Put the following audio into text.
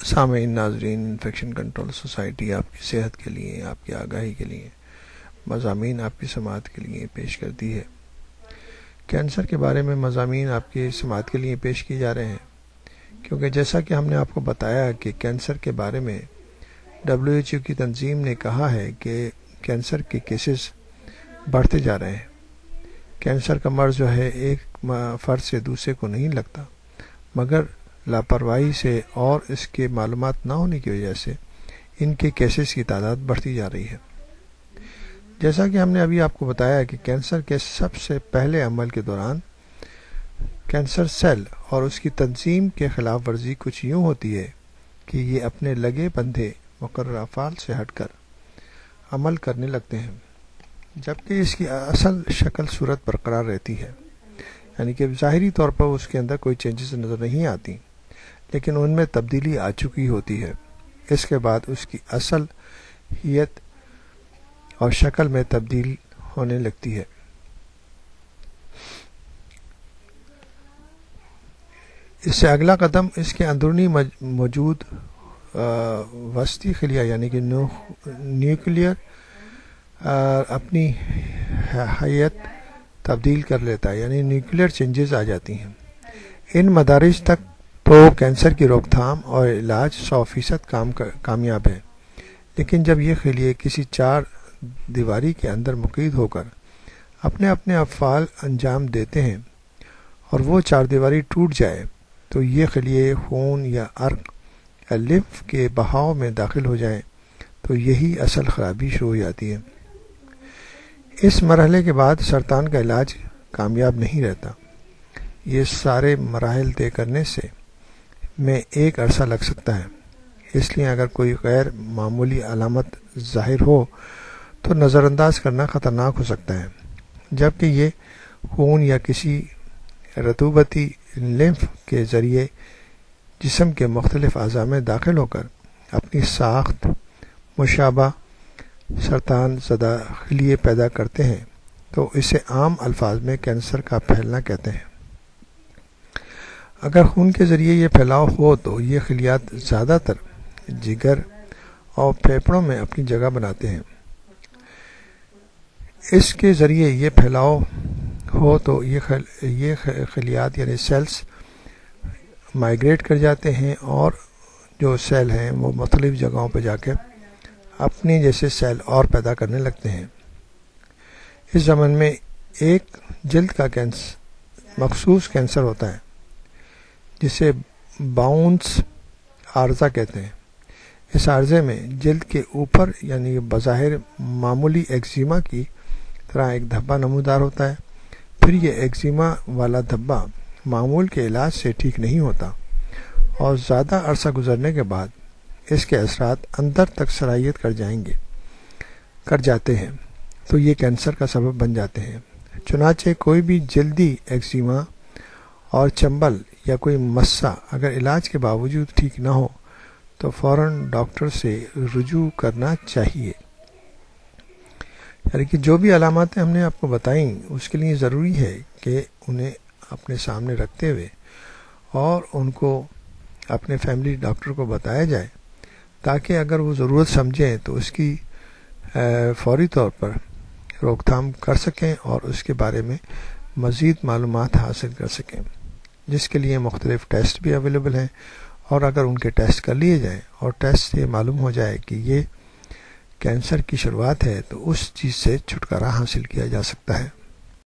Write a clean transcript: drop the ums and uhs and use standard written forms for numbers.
سامعین ناظرین، infection control society آپ کی صحت کے لیے، آپ کی آگاہی کے لیے مضامین آپ کی سماعت کے لیے پیش کرتی ہے۔ کینسر کے بارے میں مضامین آپ کی سماعت کے لیے پیش کیے جا رہے ہیں، کیونکہ جیسا کہ ہم نے آپ کو بتایا کہ کینسر کے بارے میں WHO کی تنظیم نے کہا ہے کہ کینسر کے کیسز بڑھتے جا رہے ہیں۔ کینسر کا مرض جو ہے ایک فرد سے دوسرے کو نہیں لگتا، مگر لاپرواہی سے اور اس کے معلومات نہ ہونے کی وجہ سے ان کے کیسز کی تعداد بڑھتی جا رہی ہے۔ جیسا کہ ہم نے ابھی آپ کو بتایا کہ کینسر کے سب سے پہلے عمل کے دوران کینسر سیل اور اس کی تنظیم کے خلاف ورزی کچھ یوں ہوتی ہے کہ یہ اپنے لگے بندھے مقررہ افعال سے ہٹ کر عمل کرنے لگتے ہیں، جبکہ اس کی اصل شکل صورت برقرار رہتی ہے، یعنی کہ ظاہری طور پر اس کے اندر کوئی چینجز نظر نہیں آتی، لیکن ان میں تبدیلی آ چکی ہوتی ہے۔ اس کے بعد اس کی اصل ہیت اور شکل میں تبدیل ہونے لگتی ہے۔ اس سے اگلا قدم اس کے اندرونی موجود وسطی خلیہ یعنی کہ نیوکلیئر اپنی ہیت تبدیل کر لیتا ہے، یعنی نیوکلیئر چینجز آ جاتی ہیں۔ ان مدارج تک تو کینسر کی روک تھام اور علاج 100% کامیاب ہے، لیکن جب یہ خلیے کسی چار دیواری کے اندر مقید ہو کر اپنے اپنے افعال انجام دیتے ہیں اور وہ چار دیواری ٹوٹ جائے تو یہ خلیے خون یا عرق یا لمف کے بہاؤ میں داخل ہو جائیں تو یہی اصل خرابی شروع ہو جاتی ہے۔ اس مرحلے کے بعد سرطان کا علاج کامیاب نہیں رہتا۔ یہ سارے مراحل طے کرنے سے میں ایک عرصہ لگ سکتا ہے، اس لیے اگر کوئی غیر معمولی علامت ظاہر ہو تو نظر انداز کرنا خطرناک ہو سکتا ہے، جبکہ یہ خون یا کسی رطوبتی لمف کے ذریعے جسم کے مختلف اعضاء میں داخل ہو کر اپنی ساخت مشابہ سرطان زدہ خلیے پیدا کرتے ہیں تو اسے عام الفاظ میں کینسر کا پھیلنا کہتے ہیں۔ اگر خون کے ذریعے یہ پھیلاؤ ہو تو یہ خلیات زیادہ تر جگر اور پھیپھڑوں میں اپنی جگہ بناتے ہیں۔ اس کے ذریعے یہ پھیلاؤ ہو تو یہ خلیات یعنی سیلز مائگریٹ کر جاتے ہیں اور جو سیل ہیں وہ مختلف جگہوں پہ جا کے اپنے جیسے سیل اور پیدا کرنے لگتے ہیں۔ اس زمن میں ایک جلد کا مخصوص کینسر ہوتا ہے جسے باؤنس عارضہ کہتے ہیں۔ اس عارضے میں جلد کے اوپر یعنی بظاہر معمولی ایکزیما کی طرح ایک دھبا نمودار ہوتا ہے، پھر یہ ایکزیما والا دھبا معمول کے علاج سے ٹھیک نہیں ہوتا اور زیادہ عرصہ گزرنے کے بعد اس کے اثرات اندر تک سرایت کر جاتے ہیں تو یہ کینسر کا سبب بن جاتے ہیں۔ چنانچہ کوئی بھی جلدی ایکزیما اور چنبل یا کوئی مسہ اگر علاج کے باوجود ٹھیک نہ ہو تو فوراً ڈاکٹر سے رجوع کرنا چاہیے۔ یعنی کہ جو بھی علاماتیں ہم نے آپ کو بتائیں اس کے لیے ضروری ہے کہ انہیں اپنے سامنے رکھتے ہوئے اور ان کو اپنے فیملی ڈاکٹر کو بتایا جائے تاکہ اگر وہ ضرورت سمجھیں تو اس کی فوری طور پر روک تھام کر سکیں اور اس کے بارے میں مزید معلومات حاصل کر سکیں، جس کے لیے مختلف ٹیسٹ بھی اویلیبل ہیں، اور اگر ان کے ٹیسٹ کر لیے جائیں اور ٹیسٹ سے معلوم ہو جائے کہ یہ کینسر کی شروعات ہے تو اس چیز سے چھٹکارا حاصل کیا جا سکتا ہے۔